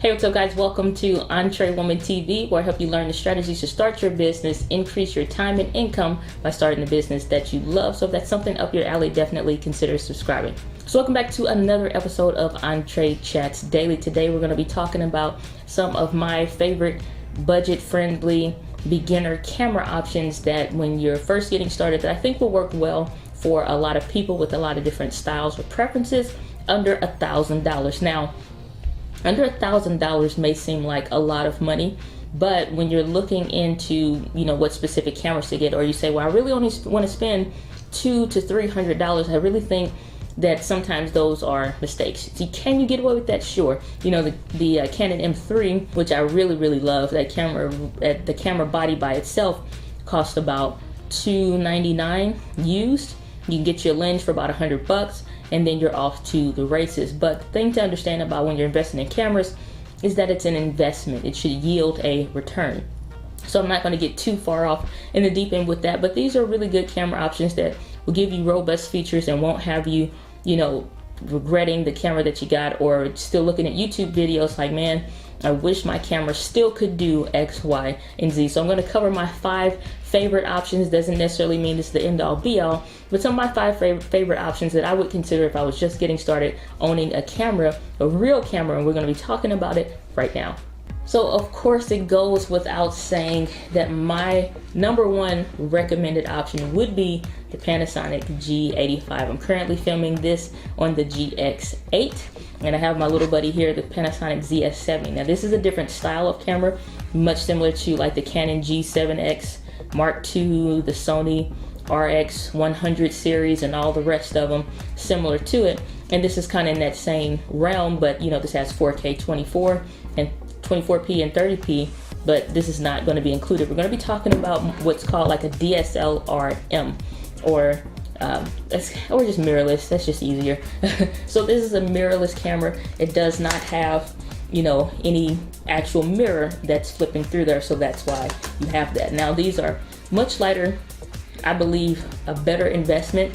Hey, what's up guys? Welcome to Entre Woman TV, where I help you learn the strategies to start your business, increase your time and income by starting the business that you love. So if that's something up your alley, definitely consider subscribing. So welcome back to another episode of EntreChats Daily. Today we're going to be talking about some of my favorite budget-friendly beginner camera options that when you're first getting started that I think will work well for a lot of people with a lot of different styles or preferences under $1,000. Now, under $1,000 may seem like a lot of money, but when you're looking into, what specific cameras to get, or you say, well, I really only want to spend $200 to $300, I really think that sometimes those are mistakes. See, can you get away with that? Sure. The Canon M3, which I really love, that camera, the camera body by itself cost about $299 used. You can get your lens for about $100, and then you're off to the races. But the thing to understand about when you're investing in cameras is that it's an investment. It should yield a return. So I'm not going to get too far off in the deep end with that, but these are really good camera options that will give you robust features and won't have you, regretting the camera that you got, or still looking at YouTube videos like, man, I wish my camera still could do X, Y, and Z. So I'm going to cover my 5 favorite options. Doesn't necessarily mean it's the end all be all, but some of my 5 favorite options that I would consider if I was just getting started owning a camera, a real camera, and we're going to be talking about it right now. So of course it goes without saying that my #1 recommended option would be the Panasonic G85. I'm currently filming this on the GX8, and I have my little buddy here, the Panasonic ZS70. Now this is a different style of camera, much similar to like the Canon G7X Mark II, the Sony RX100 series, and all the rest of them similar to it. And this is kind of in that same realm, but this has 4K 24 and 24p and 30p, but this is not going to be included. We're going to be talking about what's called like a DSLR-M, or just mirrorless. That's just easier. So this is a mirrorless camera. It does not have any actual mirror that's flipping through there, so that's why you have that. Now these are much lighter, I believe a better investment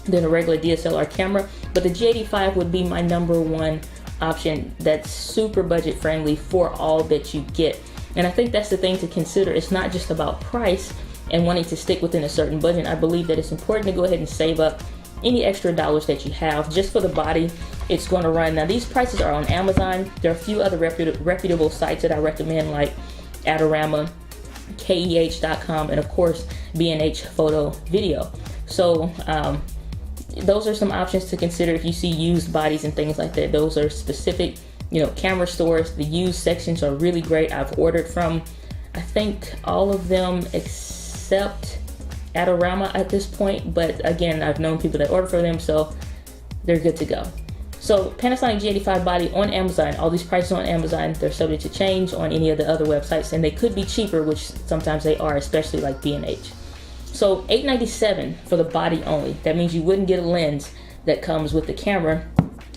than a regular DSLR camera, but the G85 would be my #1 option that's super budget friendly for all that you get. And I think that's the thing to consider. It's not just about price and wanting to stick within a certain budget. I believe that it's important to go ahead and save up any extra dollars that you have just for the body it's going to run. Now these prices are on Amazon. There are a few other reputable sites that I recommend, like Adorama, KEH.com, and of course B&H Photo Video. So those are some options to consider if you see used bodies and things like that. Those are specific, camera stores. The used sections are really great. I've ordered from, I think, all of them except Adorama at this point. But again, I've known people that order for them, so they're good to go. So Panasonic G85 body on Amazon. All these prices on Amazon, they're subject to change on any of the other websites, and they could be cheaper, which sometimes they are, especially like B&H. So $897 for the body only. That means you wouldn't get a lens that comes with the camera,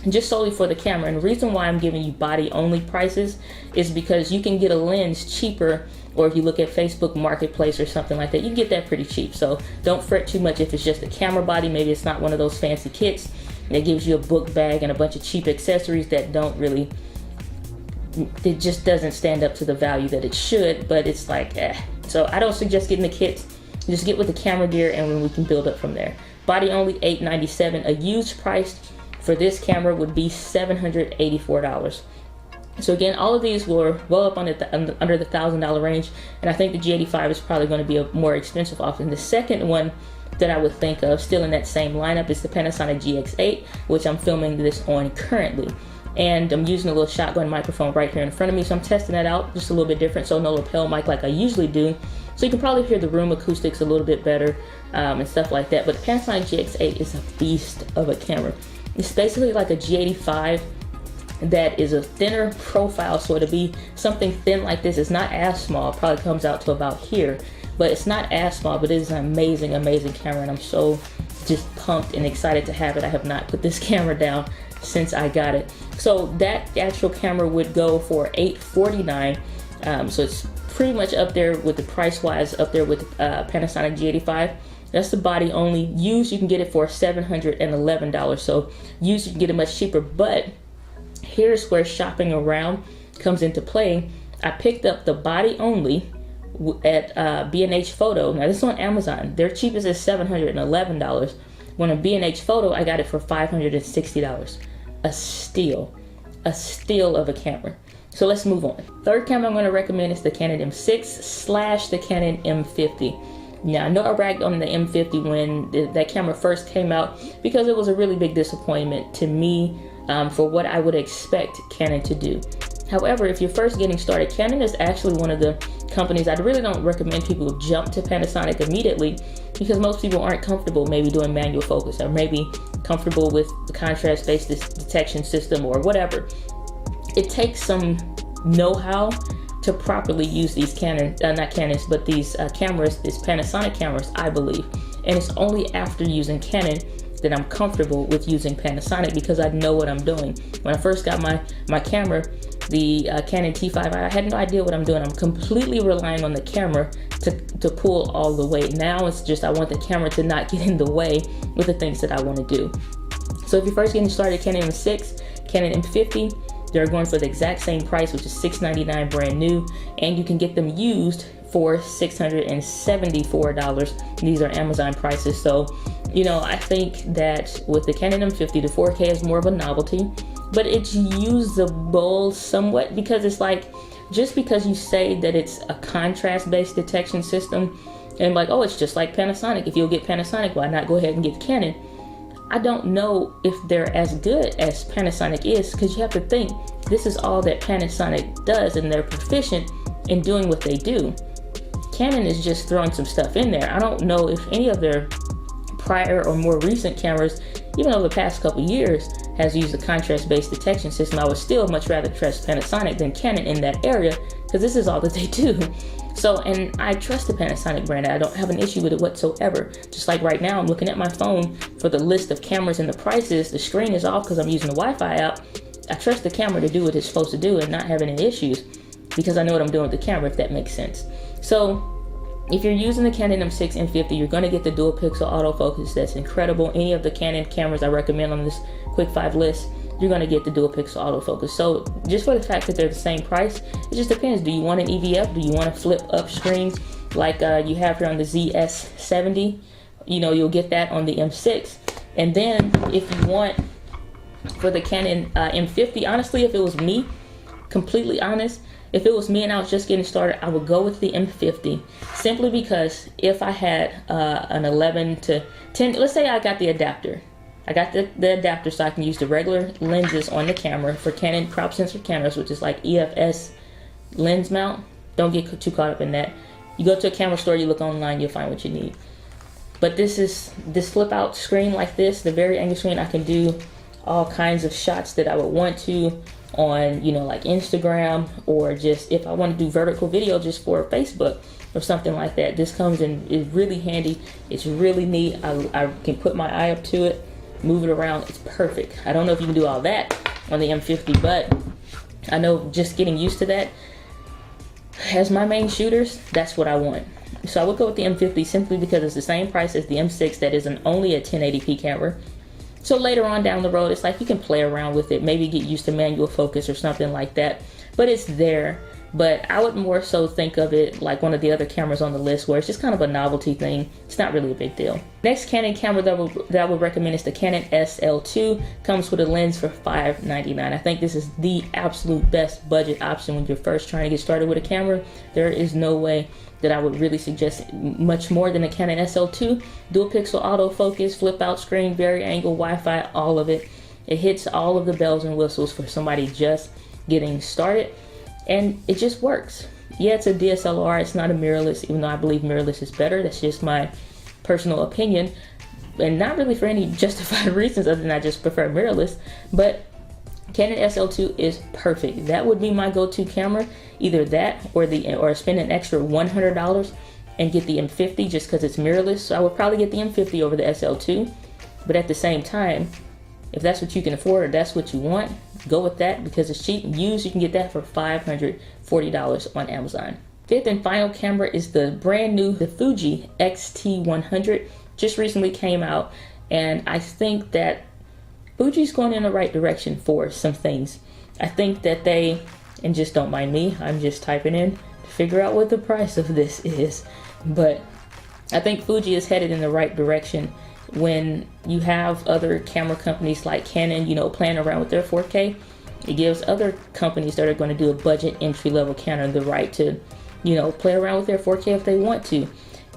just solely for the camera. And the reason why I'm giving you body only prices is because you can get a lens cheaper, or if you look at Facebook Marketplace or something like that, you can get that pretty cheap. So don't fret too much if it's just a camera body. Maybe it's not one of those fancy kits that gives you a book bag and a bunch of cheap accessories that don't really, it just doesn't stand up to the value that it should, but it's like, So I don't suggest getting the kits. Just get with the camera gear, and then we can build up from there. Body only, $897. A used price for this camera would be $784. So again, all of these were well up under the $1,000 range, and I think the G85 is probably going to be a more expensive option. The second one that I would think of, still in that same lineup, is the Panasonic GX8, which I'm filming this on currently. And I'm using a little shotgun microphone right here in front of me, so I'm testing that out just a little bit different, so no lapel mic like I usually do. So you can probably hear the room acoustics a little bit better and stuff like that. But the Panasonic GX8 is a beast of a camera. It's basically like a G85 that is a thinner profile, so it'll be something thin like this. It's not as small, it probably comes out to about here, but it's not as small, but it is an amazing camera, and I'm so just pumped and excited to have it. I have not put this camera down since I got it. So that actual camera would go for $849. So it's pretty much up there with the price wise, up there with Panasonic G85. That's the body only. Used, you can get it for $711. So used, you can get it much cheaper, but here's where shopping around comes into play. I picked up the body only at B&H Photo. Now this is on Amazon. Their cheapest is $711. When a B&H Photo, I got it for $560. A steal of a camera. So let's move on. Third camera I'm going to recommend is the Canon M6 / the Canon M50. Now I know I ragged on the M50 when that camera first came out because it was a really big disappointment to me for what I would expect Canon to do. However, if you're first getting started, Canon is actually one of the companies I really don't recommend people jump to Panasonic immediately, because most people aren't comfortable maybe doing manual focus, or maybe comfortable with the contrast-based detection system or whatever. It takes some know-how to properly use these cameras, these Panasonic cameras, I believe. And it's only after using Canon that I'm comfortable with using Panasonic, because I know what I'm doing. When I first got my camera, the Canon T5, I had no idea what I'm doing. I'm completely relying on the camera to pull all the weight. Now it's just I want the camera to not get in the way with the things that I want to do. So if you're first getting started, Canon M6, Canon M50, they're going for the exact same price, which is $699 brand new, and you can get them used for $674. These are Amazon prices. So, you know, I think that with the Canon M50, the 4K is more of a novelty, but it's usable somewhat, because it's like, just because you say that it's a contrast-based detection system, and like, oh, it's just like Panasonic. If you'll get Panasonic, why not go ahead and get Canon? I don't know if they're as good as Panasonic is, because you have to think, this is all that Panasonic does, and they're proficient in doing what they do. Canon is just throwing some stuff in there. I don't know if any of their prior or more recent cameras, even over the past couple years, has used a contrast-based detection system. I would still much rather trust Panasonic than Canon in that area, because this is all that they do. So, and I trust the Panasonic brand. I don't have an issue with it whatsoever. Just like right now, I'm looking at my phone for the list of cameras and the prices. The screen is off because I'm using the Wi-Fi app. I trust the camera to do what it's supposed to do and not have any issues, because I know what I'm doing with the camera, if that makes sense. So if you're using the Canon M6 and M50, you're going to get the dual pixel autofocus. That's incredible. Any of the Canon cameras I recommend on this quick 5 list, you're going to get the dual pixel autofocus. So just for the fact that they're the same price, it just depends. Do you want an EVF? Do you want to flip up screen like you have here on the ZS70? You know, you'll get that on the M6. And then if you want, for the Canon M50, honestly, if it was me, completely honest, if it was me and I was just getting started, I would go with the M50, simply because if I had an 11 to 10, let's say I got the adapter. I got the adapter so I can use the regular lenses on the camera for Canon crop sensor cameras, which is like EFS lens mount. Don't get too caught up in that. You go to a camera store, you look online, you'll find what you need. But this flip out screen like this, the very angle screen, I can do all kinds of shots that I would want to on, you know, like Instagram, or just if I want to do vertical video just for Facebook or something like that. This comes in, is really handy. It's really neat. I can put my eye up to it, move it around. It's perfect. I don't know if you can do all that on the M50, but I know just getting used to that as my main shooters, that's what I want. So I would go with the M50 simply because it's the same price as the M6 that is only a 1080p camera. So later on down the road, it's like you can play around with it, maybe get used to manual focus or something like that, but it's there. But I would more so think of it like one of the other cameras on the list, where it's just kind of a novelty thing. It's not really a big deal. Next Canon camera that I would recommend is the Canon SL2. Comes with a lens for $599. I think this is the absolute best budget option when you're first trying to get started with a camera. There is no way that I would really suggest much more than a Canon SL2. Dual pixel autofocus, flip out screen, vari angle, Wi-Fi, all of it. It hits all of the bells and whistles for somebody just getting started. And it just works. Yeah, it's a DSLR. It's not a mirrorless, even though I believe mirrorless is better. That's just my personal opinion, and not really for any justified reasons other than I just prefer mirrorless. But Canon SL2 is perfect. That would be my go-to camera. Either that or spend an extra $100 and get the M50 just because it's mirrorless. So I would probably get the M50 over the SL2. But at the same time, if that's what you can afford or that's what you want, go with that because it's cheap. Used, you can get that for $540 on Amazon. Fifth and final camera is the brand new Fuji X-T100. Just recently came out, and I think that Fuji's going in the right direction for some things. I think that they And just don't mind me, I'm just typing in to figure out what the price of this is. But I think Fuji is headed in the right direction. When you have other camera companies like Canon, you know, playing around with their 4K, it gives other companies that are going to do a budget entry-level camera the right to, you know, play around with their 4K if they want to.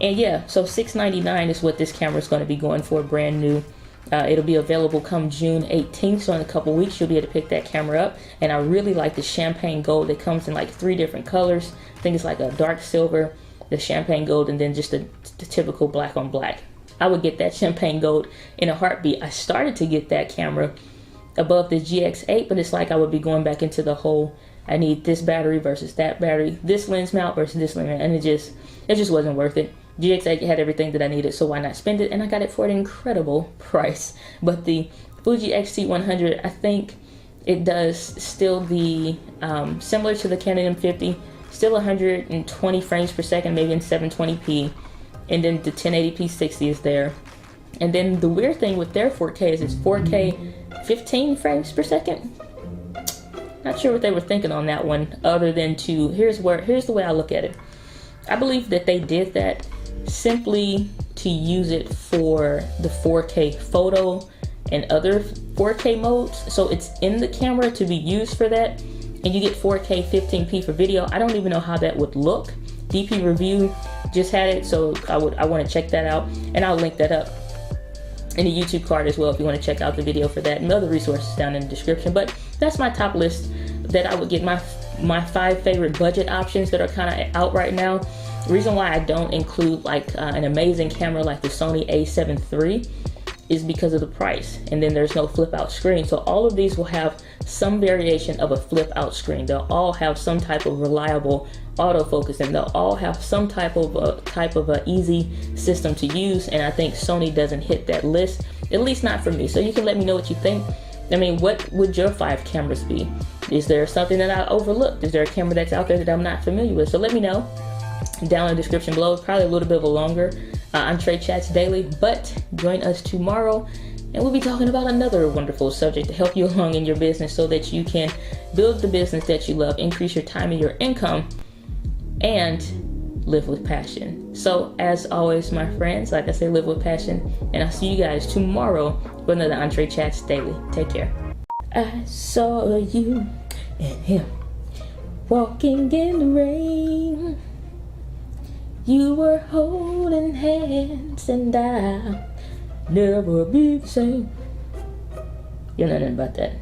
And yeah, so $699 is what this camera is going to be going for, brand new. It'll be available come June 18th, so in a couple weeks you'll be able to pick that camera up. And I really like the champagne gold. It comes in like 3 different colors. I think it's like a dark silver, the champagne gold, and then just the typical black on black. I would get that champagne gold in a heartbeat. I started to get that camera above the GX8, but it's like I would be going back into the whole, I need this battery versus that battery, this lens mount versus this lens mount, and it just wasn't worth it. GX8 had everything that I needed, so why not spend it? And I got it for an incredible price. But the Fuji X-T100, I think it does still the, similar to the Canon M50, still 120 frames per second, maybe in 720p. And then the 1080p 60 is there. And then the weird thing with their 4K is it's 4K 15 frames per second. Not sure what they were thinking on that one, other than to, here's the way I look at it. I believe that they did that simply to use it for the 4K photo and other 4K modes. So it's in the camera to be used for that. And you get 4K 15p for video. I don't even know how that would look. DP Review just had it, so I want to check that out, and I'll link that up in the YouTube card as well if you want to check out the video for that, and other resources down in the description. But that's my top list that I would get, my 5 favorite budget options that are kind of out right now. The reason why I don't include like an amazing camera like the Sony a7 III is because of the price, and then there's no flip out screen. So all of these will have some variation of a flip out screen. They'll all have some type of reliable autofocus, and they'll all have some type of a easy system to use. And I think Sony doesn't hit that list, at least not for me. So you can let me know what you think. I mean, what would your 5 cameras be? Is there something that I overlooked? Is there a camera that's out there that I'm not familiar with? So let me know down in the description below. It's probably a little bit of a longer EntreChats daily, but join us tomorrow and we'll be talking about another wonderful subject to help you along in your business so that you can build the business that you love, increase your time and your income, and live with passion. So as always, my friends, like I say, live with passion, and I'll see you guys tomorrow for another EntreChats daily. Take care. I saw you and him walking in the rain. You were holding hands, and I'll never be the same. You know nothing about that.